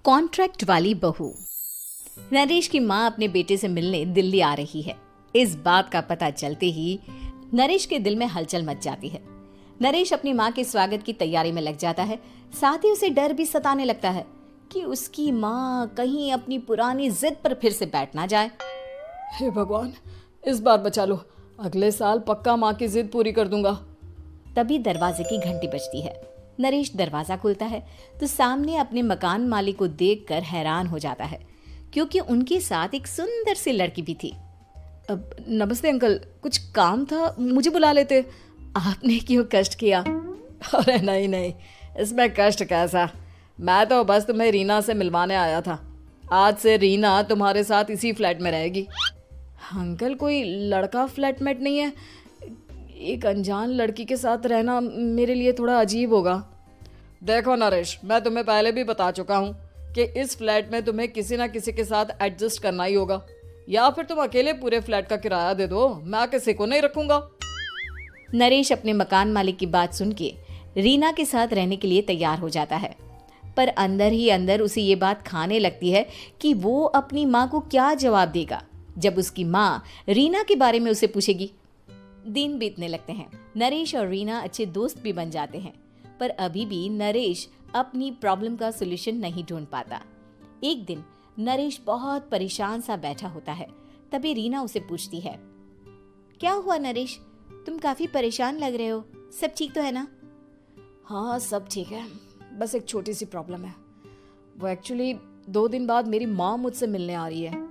Contract वाली बहू। नरेश की माँ अपने बेटे से मिलने दिल्ली आ रही है। इस बात का पता चलते ही नरेश के दिल में हलचल मच जाती है। नरेश अपनी माँ के स्वागत की तैयारी में लग जाता है। साथ ही उसे डर भी सताने लगता है कि उसकी माँ कहीं अपनी पुरानी जिद पर फिर से बैठ ना जाए। हे भगवान, इस बार बचा लो, अगले साल पक्का माँ की जिद पूरी कर दूंगा। तभी दरवाजे की घंटी बजती है। नरेश दरवाजा खोलता है तो सामने अपने मकान मालिक को देखकर हैरान हो जाता है, क्योंकि उनके साथ एक सुंदर सी लड़की भी थी। अब नमस्ते अंकल, कुछ काम था, मुझे बुला लेते। आपने क्यों कष्ट किया? अरे नहीं नहीं, इसमें कष्ट कैसा, मैं तो बस तुम्हें रीना से मिलवाने आया था। आज से रीना तुम्हारे साथ इसी फ्लैट में रहेगी। अंकल, कोई लड़का फ्लैटमेट नहीं है? एक अनजान लड़की के साथ रहना मेरे लिए थोड़ा अजीब होगा। देखो नरेश, मैं तुम्हें पहले भी बता चुका हूँ कि इस फ्लैट में तुम्हें किसी ना किसी के साथ एडजस्ट करना ही होगा, या फिर तुम अकेले पूरे फ्लैट का किराया दे दो, मैं किसी को नहीं रखूंगा। नरेश अपने मकान मालिक की बात सुन के रीना के साथ रहने के लिए तैयार हो जाता है, पर अंदर ही अंदर उसे ये बात खाने लगती है कि वो अपनी माँ को क्या जवाब देगा जब उसकी माँ रीना के बारे में उसे पूछेगी। दिन बीतने लगते हैं। नरेश और रीना अच्छे दोस्त भी बन जाते हैं, पर अभी भी नरेश अपनी प्रॉब्लम का सॉल्यूशन नहीं ढूंढ पाता। एक दिन नरेश बहुत परेशान सा बैठा होता है। तभी रीना उसे पूछती है, क्या हुआ नरेश, तुम काफी परेशान लग रहे हो, सब ठीक तो है ना? हाँ सब ठीक है, बस एक छोटी सी प्रॉब्लम है। वो एक्चुअली 2 दिन बाद मेरी माँ मुझसे मिलने आ रही है।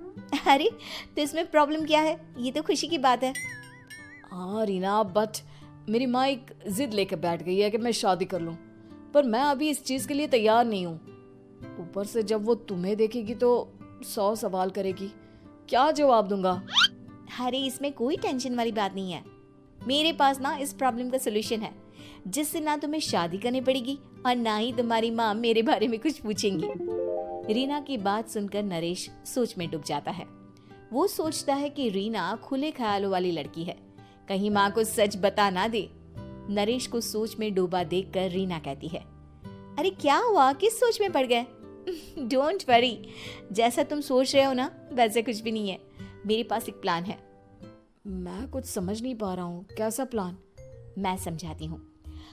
अरे तो इसमें प्रॉब्लम क्या है, ये तो खुशी की बात है। हाँ रीना, बट मेरी माँ एक जिद लेकर बैठ गई है कि मैं शादी कर लूँ, पर मैं अभी इस चीज़ के लिए तैयार नहीं हूँ। ऊपर से जब वो तुम्हें देखेगी तो 100 सवाल करेगी, क्या जवाब दूंगा? अरे इसमें कोई टेंशन वाली बात नहीं है, मेरे पास ना इस प्रॉब्लम का सलूशन है, जिससे ना तुम्हें शादी करनी पड़ेगी और ना ही तुम्हारी माँ मेरे बारे में कुछ पूछेंगी। रीना की बात सुनकर नरेश सोच में डूब जाता है। वो सोचता है कि रीना खुले ख्यालों वाली लड़की है, कहीं माँ को सच बता ना दे। नरेश को सोच में डूबा देखकर रीना कहती है, अरे क्या हुआ, किस सोच में पड़ गए? डोंट वरी, जैसा तुम सोच रहे हो ना वैसे कुछ भी नहीं है, मेरे पास एक प्लान है। मैं कुछ समझ नहीं पा रहा हूँ, कैसा प्लान? मैं समझाती हूँ।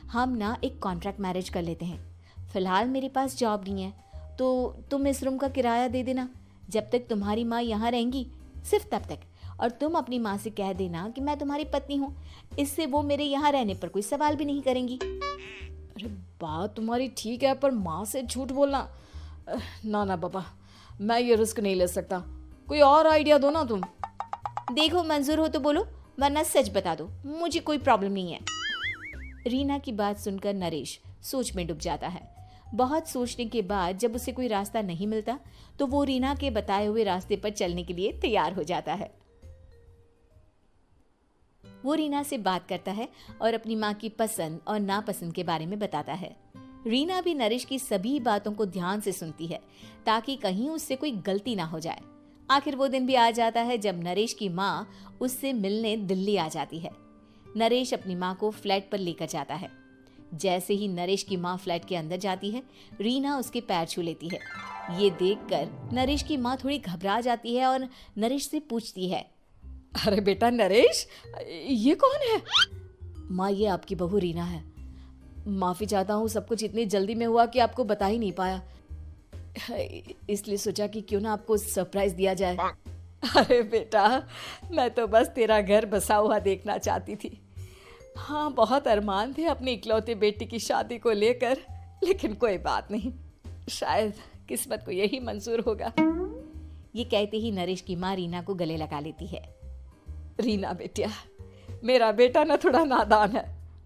हम ना एक कॉन्ट्रैक्ट मैरिज कर लेते हैं। फिलहाल मेरे पास जॉब नहीं है, तो तुम इस रूम का किराया दे देना जब तक तुम्हारी माँ यहाँ रहेंगी, सिर्फ तब तक। और तुम अपनी माँ से कह देना कि मैं तुम्हारी पत्नी हूँ, इससे वो मेरे यहाँ रहने पर कोई सवाल भी नहीं करेंगी। अरे बात तुम्हारी ठीक है, पर माँ से झूठ बोलना, ना ना पापा, मैं ये रिस्क नहीं ले सकता। कोई और आइडिया दो ना तुम। देखो मंजूर हो तो बोलो, वरना सच बता दो, मुझे कोई प्रॉब्लम नहीं है। रीना की बात सुनकर नरेश सोच में डूब जाता है। बहुत सोचने के बाद जब उसे कोई रास्ता नहीं मिलता तो वो रीना के बताए हुए रास्ते पर चलने के लिए तैयार हो जाता है। वो रीना से बात करता है और अपनी माँ की पसंद और नापसंद के बारे में बताता है। रीना भी नरेश की सभी बातों को ध्यान से सुनती है, ताकि कहीं उससे कोई गलती ना हो जाए। आखिर वो दिन भी आ जाता है जब नरेश की माँ उससे मिलने दिल्ली आ जाती है। नरेश अपनी माँ को फ्लैट पर लेकर जाता है। जैसे ही नरेश की माँ फ्लैट के अंदर जाती है, रीना उसके पैर छू लेती है। ये देखकर नरेश की माँ थोड़ी घबरा जाती है और नरेश से पूछती है, अरे बेटा नरेश, ये कौन है? माँ, ये आपकी बहू रीना है। माफ़ी चाहता हूँ, सब कुछ इतनी जल्दी में हुआ कि आपको बता ही नहीं पाया, इसलिए सोचा कि क्यों ना आपको सरप्राइज दिया जाए। अरे बेटा, मैं तो बस तेरा घर बसा हुआ देखना चाहती थी। हाँ, बहुत अरमान थे अपनी इकलौती बेटी की शादी को लेकर, लेकिन कोई बात नहीं, शायद किस्मत को यही मंजूर होगा। ये कहते ही नरेश की माँ रीना को गले लगा लेती है। रीना बेटिया, मेरा बेटा ना थोड़ा नादान है,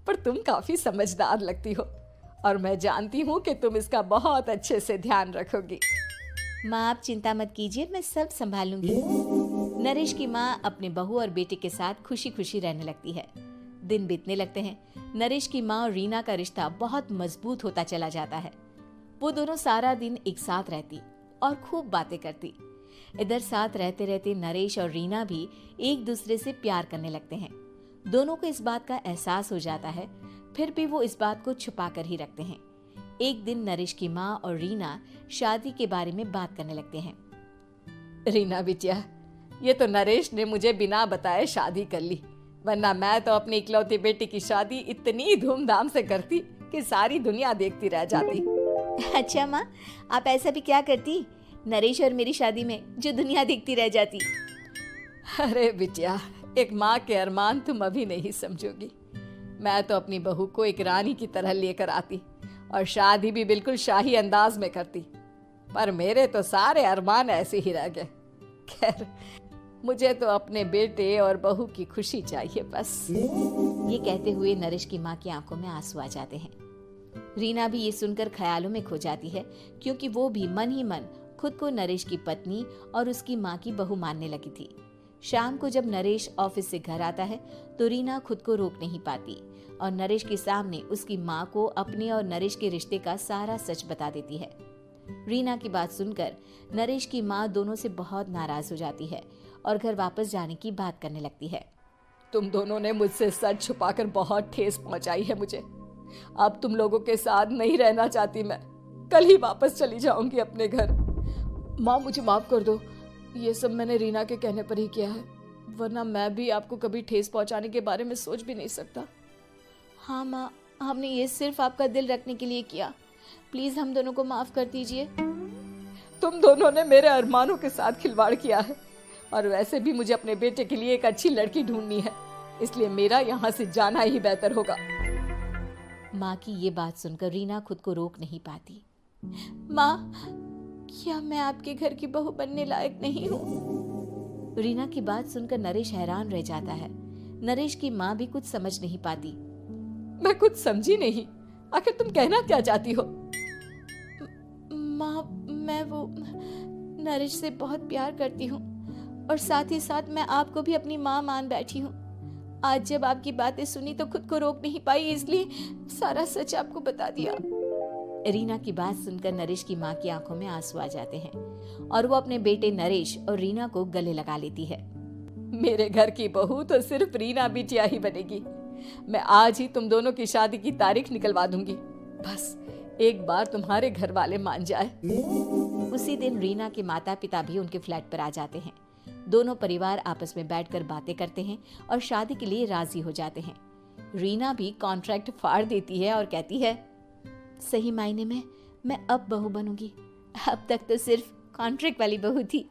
पर तुम काफी समझदार लगती हो, और मैं जानती हूँ कि तुम इसका बहुत अच्छे से ध्यान रखोगी। माँ आप चिंता मत कीजिए, मैं सब संभाल लूंगी। नरेश की माँ अपने बहू और बेटे के साथ खुशी खुशी रहने लगती है। दिन बीतने लगते हैं। नरेश की माँ और रीना का रिश्ता बहुत मजबूत होता चला जाता है। वो दोनों सारा दिन एक साथ रहती और खूब बातें करती। इधर साथ रहते रहते नरेश और रीना भी एक दूसरे से प्यार करने लगते हैं। दोनों को इस बात का एहसास हो जाता है, फिर भी वो इस बात को छुपा कर ही रखते हैं। एक दिन नरेश की माँ और रीना शादी के बारे में बात करने लगते हैं। रीना बिटिया, ये तो नरेश ने मुझे बिना बताए शादी कर ली, वरना मैं तो अपनी इकलौती बेटी की शादी इतनी धूमधाम से करती कि सारी दुनिया देखती रह जाती। अच्छा माँ, आप ऐसा भी क्या करती नरेश और मेरी शादी में जो दुनिया देखती रह जाती? अरे बिटिया, एक माँ के अरमान तुम अभी नहीं समझोगी। मैं तो अपनी बहू को एक रानी की तरह लेकर आती और शादी भी बिल्कुल शाही अंदाज में करती, पर मेरे तो सारे अरमान ऐसे ही रह गए। खैर, मुझे तो अपने बेटे और बहू की खुशी चाहिए बस। ये कहते हुए नरेश की माँ की आंखों में आंसू आ जाते हैं। रीना भी ये सुनकर ख्यालों में खो जाती है, क्योंकि वो भी मन ही मन खुद को नरेश की पत्नी और उसकी माँ की बहू मानने लगी थी। शाम को जब नरेश ऑफिस से घर आता है तो रीना खुद को रोक नहीं पाती और नरेश के सामने उसकी माँ को अपने और नरेश के रिश्ते का सारा सच बता देती है। रीना की बात सुनकर नरेश की माँ दोनों से बहुत नाराज हो जाती है और घर वापस जाने की बात करने लगती है। तुम दोनों ने मुझसे सच छुपाकर बहुत ठेस पहुंचाई है मुझे। अब तुम लोगों के साथ नहीं रहना चाहती मैं, कल ही वापस चली जाऊंगी अपने घर। माँ, मुझे माफ कर दो, ये सब मैंने रीना के कहने पर ही किया है, वरना मैं भी आपको कभी ठेस पहुंचाने के बारे में सोच भी नहीं सकता। हाँ माँ, हमने ये सिर्फ आपका दिल रखने के लिए किया, प्लीज हम दोनों को माफ कर दीजिए। तुम दोनों ने मेरे अरमानों के साथ खिलवाड़ किया है, और वैसे भी मुझे अपने बेटे के लिए एक अच्छी लड़की ढूंढनी है, इसलिए मेरा यहाँ से जाना ही बेहतर होगा। माँ की ये बात सुनकर रीना खुद को रोक नहीं पाती। माँ, क्या मैं आपके घर की बहू बनने लायक नहीं हूँ? रीना की बात सुनकर नरेश हैरान रह जाता है। नरेश की माँ भी कुछ समझ नहीं पाती। मैं कुछ समझी नहीं, आखिर तुम कहना क्या चाहती हो? माँ, मैं वो नरेश से बहुत प्यार करती हूँ और साथ ही साथ मैं आपको भी अपनी माँ मान बैठी हूँ। आज जब आपकी बातें सुनी तो खुद को रोक नहीं पाई, इसलिए सारा सच आपको बता दिया। रीना की बात सुनकर नरेश की माँ की आंखों में आंसू आ जाते हैं और वो अपने बेटे नरेश और रीना को गले लगा लेती है। मेरे घर की बहू तो सिर्फ रीना बिटिया ही बनेगी। मैं आज ही तुम दोनों की शादी की तारीख निकलवा दूंगी, बस एक बार तुम्हारे घर वाले मान जाए। उसी दिन रीना के माता पिता भी उनके फ्लैट पर आ जाते हैं। दोनों परिवार आपस में बैठकर बातें करते हैं और शादी के लिए राजी हो जाते हैं। रीना भी कॉन्ट्रैक्ट फाड़ देती है और कहती है, सही मायने में मैं अब बहू बनूंगी, अब तक तो सिर्फ कॉन्ट्रैक्ट वाली बहू थी।